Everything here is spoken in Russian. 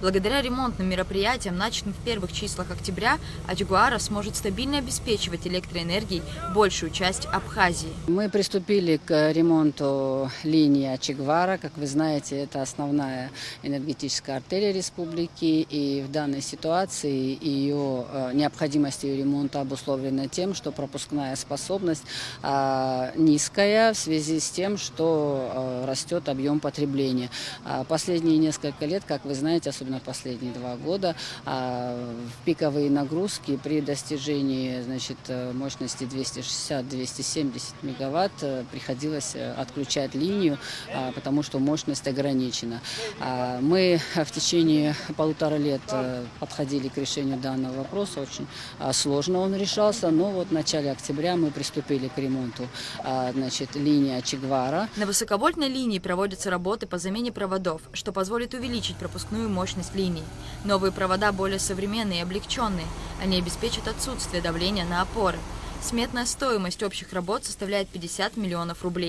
Благодаря ремонтным мероприятиям, начатым в первых числах октября, Ачгуара сможет стабильно обеспечивать электроэнергией большую часть Абхазии. Мы приступили к ремонту линии Ачгвара. Как вы знаете, это основная энергетическая артерия республики. И в данной ситуации необходимость ее ремонта обусловлена тем, что пропускная способность низкая в связи с тем, что растет объем потребления. Последние несколько лет, как вы знаете, особенно последние 2 года, в пиковые нагрузки при достижении мощности 260-270 мегаватт приходилось отключать линию, потому что мощность ограничена. Мы в течение 1,5 лет подходили к решению данного вопроса. Очень сложно он решался, но вот в начале октября мы приступили к ремонту линии Ачгвара. На высоковольтной линии проводятся работы по замене проводов, что позволит увеличить пропускную мощность линий. Новые провода более современные и облегченные. Они обеспечат отсутствие давления на опоры. Сметная стоимость общих работ составляет 50 миллионов рублей.